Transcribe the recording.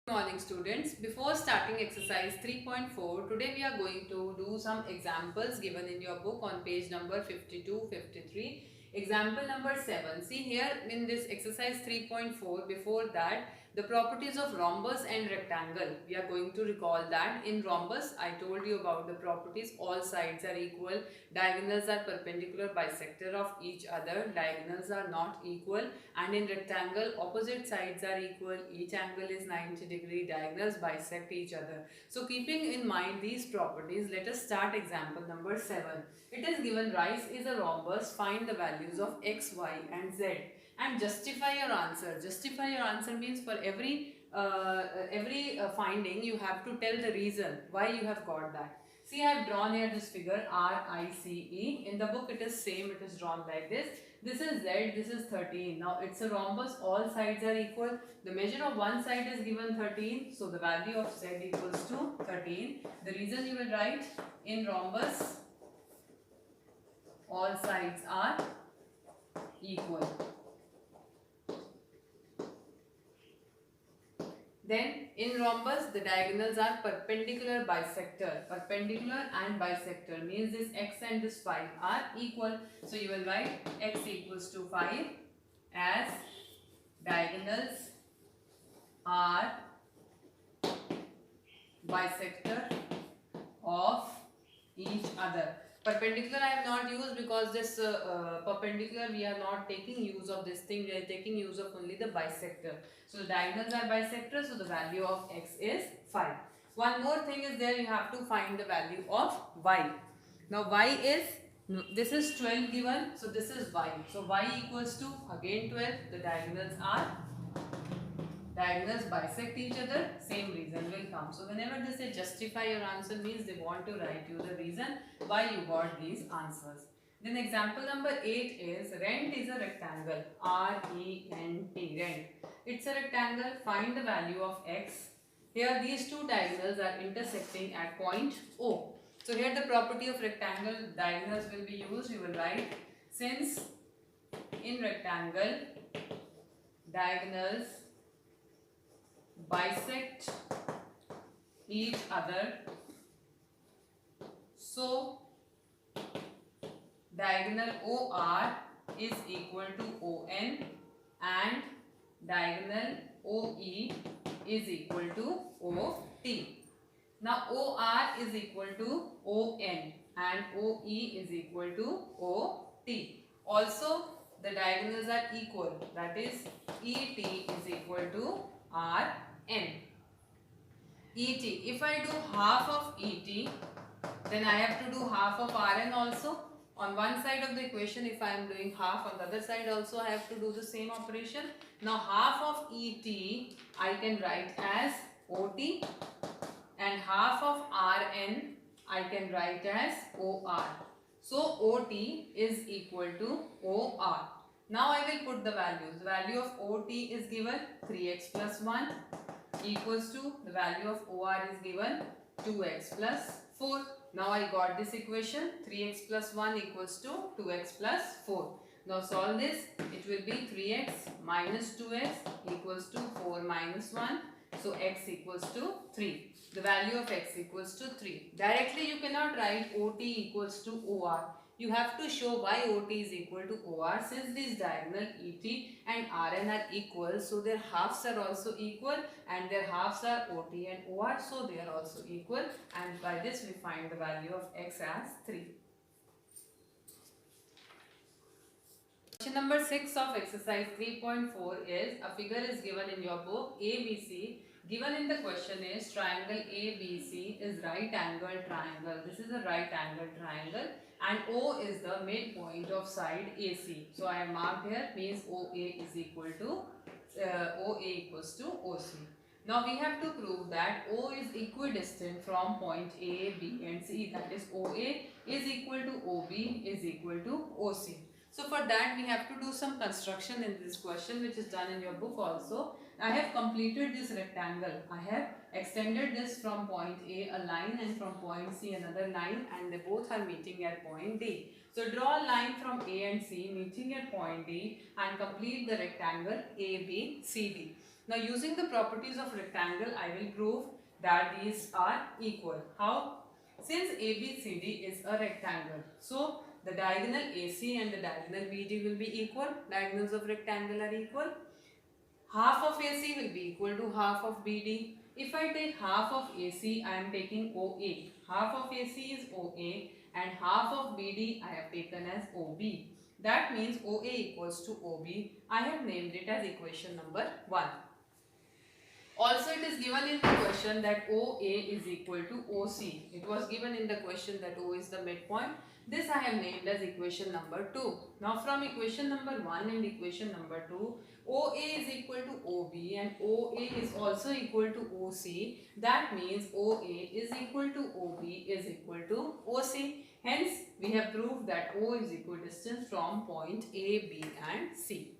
Good morning students. Before starting exercise 3.4, today we are going to do some examples given in your book on page number 52, 53. Example number 7. See here in this exercise 3.4, before that the properties of rhombus and rectangle. We are going to recall that in rhombus I told you about the properties. All sides are equal, diagonals are perpendicular bisector of each other, diagonals are not equal, and in rectangle opposite sides are equal, each angle is 90 degree, diagonals bisect each other. So keeping in mind these properties, let us start example number 7. It is given rice is a rhombus, find the values of x, y and z and justify your answer. Justify your answer means for every finding you have to tell the reason why you have got that. See, I have drawn here this figure RICE. In the book it is same, it is drawn like this. This is Z, this is 13. Now it's a rhombus, all sides are equal. The measure of one side is given 13, so the value of Z equals to 13. The reason you will write in rhombus, all sides are equal. Then in rhombus the diagonals are perpendicular bisector. Perpendicular and bisector means this x and this 5 are equal. So you will write x equals to 5 as diagonals are bisector of each other. Perpendicular I have not used because this perpendicular we are not taking use of this thing, we are taking use of only the bisector. So the diagonals are bisector, so the value of x is 5. One more thing is there, you have to find the value of y. Now y is, this is 12 given, so this is y. So y equals to again 12, the diagonals bisect each other, same reason will come. So whenever they say justify your answer means they want to write you the reason why you got these answers. Then example number 8 is rent is a rectangle, R-E-N-T, rent. It's a rectangle, find the value of x. Here these two diagonals are intersecting at point O. So here the property of rectangle, diagonals will be used. You will write, since in rectangle diagonals bisect each other, so diagonal OR is equal to ON and diagonal OE is equal to OT. Now OR is equal to ON and OE is equal to OT. Also the diagonals are equal, that is ET is equal to RN. ET, if I do half of ET, then I have to do half of RN also. On one side of the equation, if I am doing half, on the other side also I have to do the same operation. Now half of ET I can write as OT and half of RN I can write as OR. So OT is equal to OR. Now I will put the values. The value of OT is given 3x plus 1 equals to the value of OR is given 2x plus 4. Now I got this equation, 3x plus 1 equals to 2x plus 4. Now solve this, it will be 3x minus 2x equals to 4 minus 1. So x equals to 3. The value of x equals to 3. Directly you cannot write OT equals to OR. You have to show why OT is equal to OR. Since these diagonal ET and RN are equal, so their halves are also equal and their halves are OT and OR, so they are also equal, and by this we find the value of x as 3. Question number 6 of exercise 3.4 is, a figure is given in your book ABC. Given in the question is triangle ABC is right angle triangle. This is a right angle triangle and O is the midpoint of side AC. So I have marked here, means OA is equal to OA equals to OC. Now we have to prove that O is equidistant from point A, B and C, that is OA is equal to OB is equal to OC. So for that we have to do some construction in this question, which is done in your book also. I have completed this rectangle. I have extended this from point A a line and from point C another line, and they both are meeting at point D. So draw a line from A and C meeting at point D and complete the rectangle ABCD. Now using the properties of rectangle, I will prove that these are equal. How? Since ABCD is a rectangle, so the diagonal AC and the diagonal BD will be equal. Diagonals of rectangle are equal. Half of AC will be equal to half of BD. If I take half of AC, I am taking OA. Half of AC is OA and half of BD I have taken as OB. That means OA equals to OB. I have named it as equation number 1. Also, it is given in the question that OA is equal to OC. It was given in the question that O is the midpoint. This I have named as equation number 2. Now from equation number 1 and equation number 2, OA is equal to OB and OA is also equal to OC. That means OA is equal to OB is equal to OC. Hence, we have proved that O is equidistant from point A, B and C.